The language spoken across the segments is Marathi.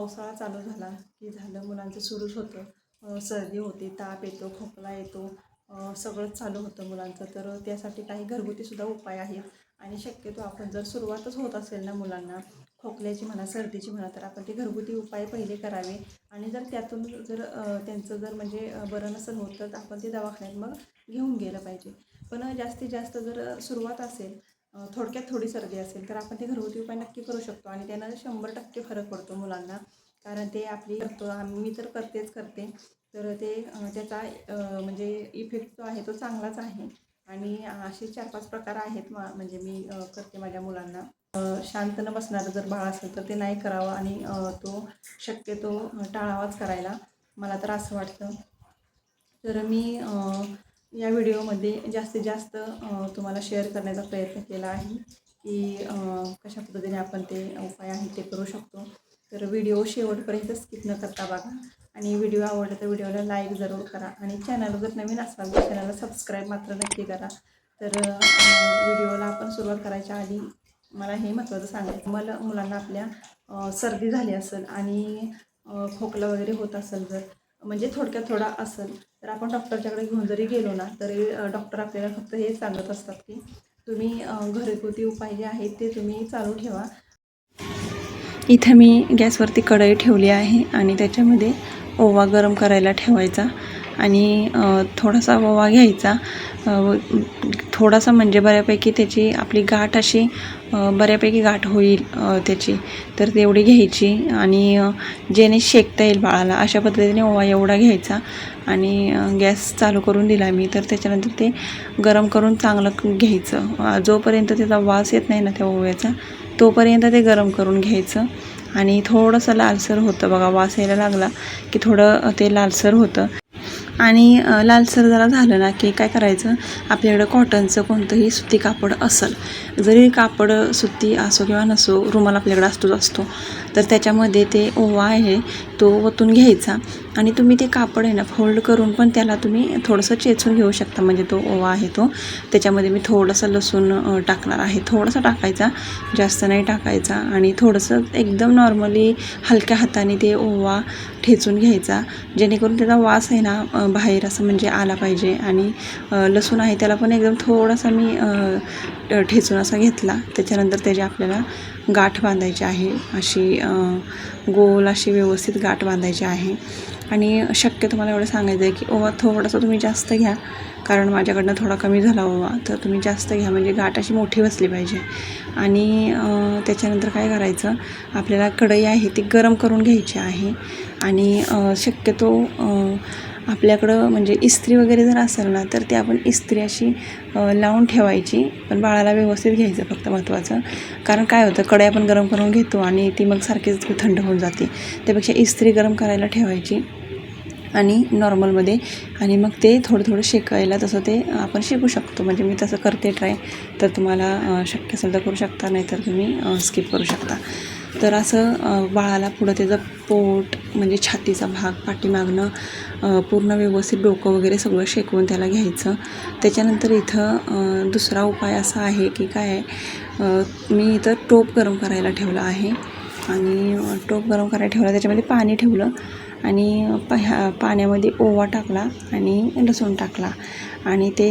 पावसाळा चालू झाला की झालं मुलांचं सुरूच होतं. सर्दी होते, ताप येतो, खोकला येतो, सगळंच चालू होतं मुलांचं. तर त्यासाठी काही घरगुतीसुद्धा उपाय आहेत आणि शक्यतो आपण जर सुरुवातच होत असेल ना मुलांना खोकल्याची म्हणा, सर्दीची म्हणा, तर आपण ते घरगुती उपाय पहिले करावे आणि जर त्यातून जर त्यांचं जर म्हणजे बरं नसेल होत तर आपण ते दवाखान्यात मग घेऊन गेलं पाहिजे. पण जास्तीत जास्त जर सुरुवात असेल, थोडक्यात थोडी सर्दी असेल, तर आपण ते घरगुती उपाय नक्की करू शकतो आणि त्यानं 100% फरक पडतो मुलांना. कारण ते आपली करतो, मी तर करते. तर ते त्याचा म्हणजे इफेक्ट जो आहे तो चांगलाच आहे आणि असे 4-5 प्रकार आहेत म्हणजे मी करते माझ्या मुलांना. शांत न बसणारं जर बाळ असेल तर ते नाही करावं आणि तो शक्यतो टाळावाच करायला, मला तर असं वाटतं. तर मी या व्हिडिओमध्ये जास्तीत जास्त तुम्हाला शेअर करण्याचा प्रयत्न केला आहे की कशा पद्धतीने आपण ते उपाय आहेत ते करू शकतो. तर व्हिडिओ शेवटपर्यंत स्किप न करता बघा आणि व्हिडिओ आवडला तर व्हिडिओला लाईक जरूर करा आणि चॅनल जर नवीन असाल तर चॅनलला सबस्क्राईब मात्र नक्की करा. तर व्हिडिओला आपण सुरुवात करायच्या आधी मला हे महत्त्वाचं सांगायचं, मला मुलांना आपल्या सर्दी झाली असेल आणि खोकला वगैरे होत असेल, जर म्हणजे थोडक्यात थोडा असेल, तर आपण डॉक्टरच्याकडे घेऊन जरी गेलो ना तरी डॉक्टर आपल्याला फक्त हे सांगत असतात की तुम्ही घरगुती उपाय जे आहेत ते तुम्ही चालू ठेवा. इथं मी गॅसवरती कढई ठेवली आहे आणि त्याच्यामध्ये ओवा गरम करायला ठेवायचा आणि थोडासा ओवा घ्यायचा, थोडासा म्हणजे बऱ्यापैकी त्याची आपली गाठ अशी बऱ्यापैकी गाठ होईल त्याची, तर तेवढी घ्यायची आणि जेणे शेकता येईल बाळाला अशा पद्धतीने ओवा एवढा घ्यायचा आणि गॅस चालू करून दिला मी. तर त्याच्यानंतर ते गरम करून चांगलं घ्यायचं, जोपर्यंत त्याचा वास येत नाही ना त्या ओव्याचा तोपर्यंत ते गरम करून घ्यायचं आणि थोडंसं लालसर होतं बघा, वास यायला लागला की थोडं ते लालसर होतं आणि लालसर जरा झालं ना की काय करायचं, आपल्याकडं कॉटनचं कोणतंही सुती कापड असेल, जरी कापड सुती असो किंवा नसो, रुमाल आपल्याकडं असतो, तर त्याच्यामध्ये ते ओवा आहे तो ओतून घ्यायचा आणि तुम्ही ते कापड आहे ना फोल्ड करून पण त्याला तुम्ही थोडंसं चेचून घेऊ शकता. म्हणजे तो ओवा आहे तो त्याच्यामध्ये मी थोडंसं लसूण टाकणार आहे, थोडंसं टाकायचा, जास्त नाही टाकायचा आणि थोडंसं एकदम नॉर्मली हलक्या हाताने ते ओवा ठेचून घ्यायचा, जेणेकरून त्याचा वास आहे ना बाहेर असं म्हणजे आला पाहिजे. आणि लसूण आहे त्याला पण एकदम थोडासा मी ठेचून असा घेतला. त्याच्यानंतर त्याची आपल्याला गाठ बांधायची आहे, अशी गोल अशी व्यवस्थित गाठ बांधायची आहे. आणि शक्यतो मला एवढं सांगायचं आहे की ओवा थोडासा तुम्ही जास्त घ्या, कारण माझ्याकडनं थोडा कमी झाला ओवा, तर तुम्ही जास्त घ्या म्हणजे गाठ अशी मोठी बसली पाहिजे. आणि त्याच्यानंतर काय करायचं, आपल्याला कढई आहे ती गरम करून घ्यायची आहे आणि शक्यतो आपल्याकडं म्हणजे इस्त्री वगैरे जर असेल ना तर ते आपण इस्त्री अशी लावून ठेवायची, पण बाळाला व्यवस्थित घ्यायचं फक्त महत्त्वाचं. कारण काय होतं, कढई आपण गरम करून घेतो आणि ती मग सारखीच थंड होऊन जाते, त्यापेक्षा इस्त्री गरम करायला ठेवायची आणि नॉर्मलमध्ये, आणि मग ते थोडं शेकायला तसं ते आपण शेकू शकतो. म्हणजे मी तसं करते ट्राय, तर तुम्हाला शक्य असेल तर करू शकता, नाहीतर तुम्ही स्किप करू शकता. तर असं बाळाला पुढं त्याचं पोट म्हणजे छातीचा भाग पाठीमागनं पूर्ण व्यवस्थित डोकं वगैरे सगळं शेकवून त्याला घ्यायचं. त्याच्यानंतर इथं दुसरा उपाय असा आहे की काय आहे, मी इथं टोप गरम करायला ठेवला आहे आणि टोप गरम करायला ठेवला, त्याच्यामध्ये पाणी ठेवलं आणि पाण्यामध्ये ओवा टाकला आणि लसूण टाकला आणि ते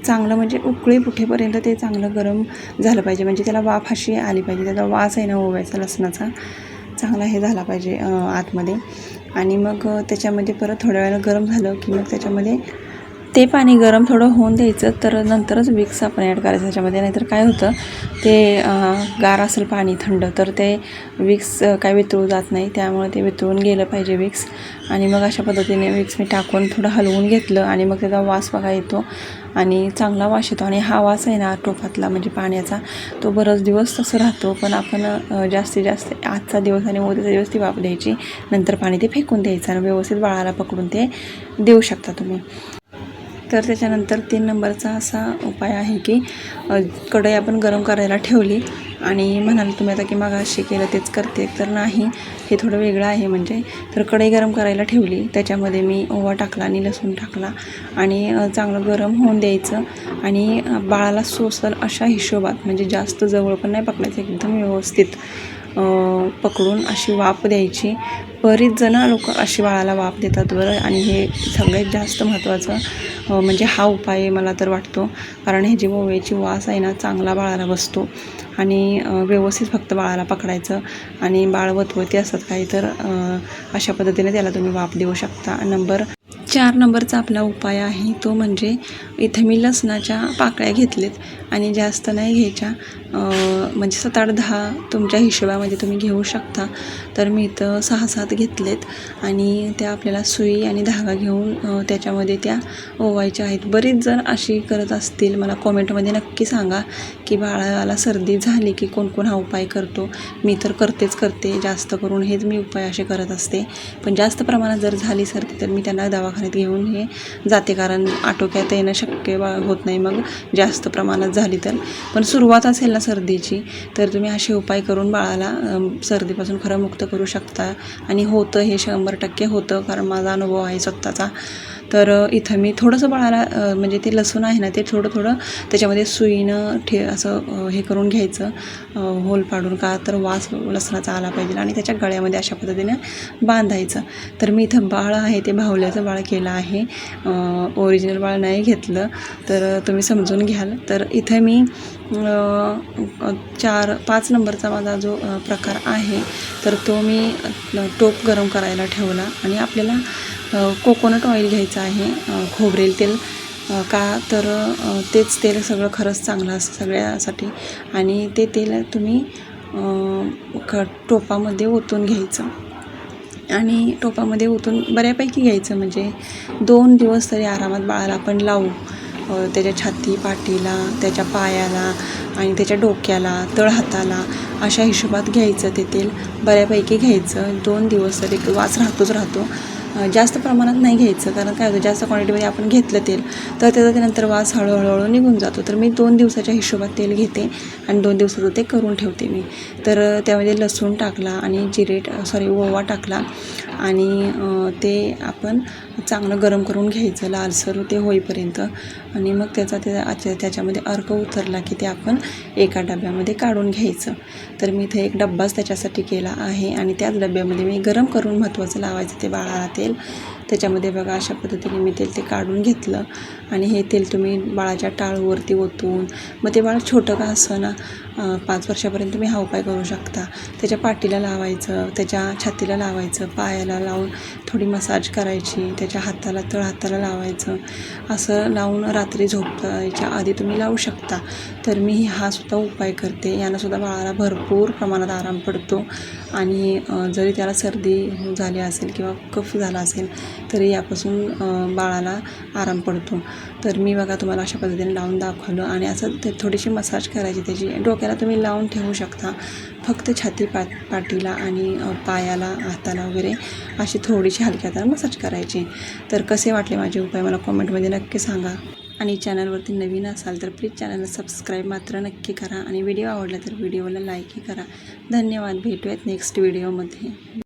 चांगलं म्हणजे उकळी फुटेपर्यंत ते चांगलं गरम झालं पाहिजे. म्हणजे त्याला वाफ अशी आली पाहिजे, त्याचा वास आहे ना ओव्याचा लसणाचा चांगला हे झाला पाहिजे आतमध्ये. आणि मग त्याच्यामध्ये परत थोड्या वेळानं गरम झालं की मग त्याच्यामध्ये ते पाणी गरम थोडं होऊन द्यायचं, तर नंतरच विक्स आपण ॲड करायचं त्याच्यामध्ये. नाहीतर काय होतं, ते गार असेल पाणी थंड तर ते विक्स काय वितळू जात नाही, त्यामुळे ते वितळून गेलं पाहिजे विक्स. आणि मग अशा पद्धतीने विक्स मी टाकून थोडं हलवून घेतलं आणि मग त्याचा वास बघा येतो आणि चांगला वास येतो. आणि हा वास आहे ना टोपातला म्हणजे पाण्याचा, तो बरेच दिवस तसं राहतो. पण आपण जास्तीत जास्त आजचा दिवस आणि उद्याचा दिवस ती वाफ द्यायची, नंतर पाणी ते फेकून द्यायचं आणि व्यवस्थित बाळाला पकडून ते देऊ शकता तुम्ही. तर त्याच्यानंतर 3 नंबरचा असा उपाय आहे की कढई आपण गरम करायला ठेवली आणि म्हणाल तुम्ही आता की मगाशी केलं तेच करते, तर नाही, हे थोडं वेगळं आहे. म्हणजे तर कढई गरम करायला ठेवली, त्याच्यामध्ये मी ओवा टाकला आणि लसूण टाकला आणि चांगलं गरम होऊन द्यायचं आणि बाळाला सोसल अशा हिशोबात, म्हणजे जास्त जवळ पण नाही पकडायचं, एकदम व्यवस्थित पकडून अशी वाफ द्यायची. बरीच जणं लोक अशी बाळाला वाफ देतात बरं. आणि हे सगळ्यात जास्त महत्त्वाचं म्हणजे हा उपाय मला तर वाटतो, कारण ह्याची ओव्याची वास आहे ना चांगला बाळाला बसतो. आणि व्यवस्थित फक्त बाळाला पकडायचं आणि बाळ वतवती असतात काही तर अशा पद्धतीने त्याला तुम्ही वाफ देऊ शकता. 4 नंबरचा आपला उपाय आहे तो म्हणजे इथे मी लसणाच्या पाकळ्या घेतलेत आणि जास्त नाही घ्यायच्या, म्हणजे 7-8-10 तुमच्या हिशोबामध्ये तुम्ही घेऊ शकता. तर मी इथं 6-7 घेतलेत आणि त्या आपल्याला सुई आणि धागा घेऊन त्याच्यामध्ये त्या ओवायच्या आहेत. बरीच जण अशी करत असतील, मला कॉमेंटमध्ये नक्की सांगा की बाळाला सर्दी झाली की कोण हा उपाय करतो. मी तर करते, जास्त करून हेच मी उपाय असे करत असते. पण जास्त प्रमाणात जर झाली सर्दी तर मी त्यांना दवाखान्यात घेऊन हे जाते, कारण आटोक्यात येणं शक्य होत नाही मग जास्त प्रमाणात झाली तर. पण सुरुवात असेल ना सर्दीची तर तुम्ही असे उपाय करून बाळाला सर्दीपासून खरं मुक्त करू शकता. आणि होतं हे 100% होतं, कारण माझा अनुभव आहे स्वतःचा. तर इथं मी थोडंसं बाळाला म्हणजे ते लसूण आहे ना ते थोडं त्याच्यामध्ये सुईनं असं हे करून घ्यायचं, होल पाडून, का तर वास लसणाचा आला पाहिजे. आणि त्याच्या गळ्यामध्ये अशा पद्धतीने बांधायचं. तर मी इथं बाळ आहे ते बाहुल्याचं बाळ केलं आहे, ओरिजिनल बाळ नाही घेतलं तर तुम्ही समजून घ्याल. तर इथं मी 4-5 नंबरचा माझा जो प्रकार आहे तर तो मी टोप गरम करायला ठेवला. आणि आपल्याला कोकोनट ऑइल घ्यायचं आहे, खोबरेल तेल, का तर तेच तेल सगळं खरंच चांगलं असतं सगळ्यासाठी. आणि ते तेल तुम्ही टोपामध्ये ओतून घ्यायचं आणि टोपामध्ये ओतून बऱ्यापैकी घ्यायचं, म्हणजे 2 दिवस तरी आरामात बाळाला आपण लावू. त्याच्या छाती पाठीला, त्याच्या पायाला आणि त्याच्या डोक्याला, तळहाताला अशा हिशोबात घ्यायचं. ते तेल बऱ्यापैकी घ्यायचं. 2 दिवस तरी वास राहतो. जास्त प्रमाणात नाही घ्यायचं, कारण काय होतं जास्त क्वांटिटीमध्ये आपण घेतलं तेल तर त्याचा त्यानंतर वास हळूहळू निघून जातो. तर मी 2 दिवसाच्या हिशोबात तेल घेते आणि 2 दिवसाचं ते करून ठेवते मी. तर त्यामध्ये लसूण टाकला आणि ओवा टाकला आणि ते आपण चांगलं गरम करून घ्यायचं लालसर ते होईपर्यंत. आणि मग त्याच्यामध्ये अर्क उतरला की ते आपण एका डब्यामध्ये काढून घ्यायचं. तर मी इथे एक डब्बाच त्याच्यासाठी केला आहे आणि त्याच डब्यामध्ये मी गरम करून महत्त्वाचं लावायचं ते बाळाला तेल. त्याच्यामध्ये बघा अशा पद्धतीने मी ते काढून घेतलं. आणि हे तेल तुम्ही बाळाच्या टाळूवरती ओतून, मग ते बाळ छोटं का असं ना 5 वर्षापर्यंत तुम्ही हा उपाय करू शकता. त्याच्या पाठीला लावायचं, त्याच्या छातीला लावायचं, पायाला लावून थोडी मसाज करायची, त्याच्या तळहाताला लावायचं. असं लावून रात्री झोपायच्या आधी तुम्ही लावू शकता. तर मी हा सुद्धा उपाय करते. यानंसुद्धा बाळाला भरपूर प्रमाणात आराम पडतो. आणि जरी त्याला सर्दी झाली असेल किंवा कफ झाला असेल तरी यापासून बाळाला आराम पडतो. तर मी बघा तुम्हाला अशा पद्धतीने लावून दाखवलं. आणि असं ते थोडीशी मसाज करायची त्याची, डोक्याला तुम्ही लावून ठेवू शकता. फक्त छाती पाठीला आणि पायाला, हाताला वगैरे अशी थोडीशी हलक्या हाताने मसाज करायची. तर कसे वाटले माझे उपाय मला कॉमेंटमध्ये नक्की सांगा. आणि चॅनलवरती नवीन असाल तर प्लीज चॅनलला सबस्क्राईब मात्र नक्की करा. आणि व्हिडिओ आवडला तर व्हिडिओला लाईकही करा. धन्यवाद. भेटूयात नेक्स्ट व्हिडिओमध्ये.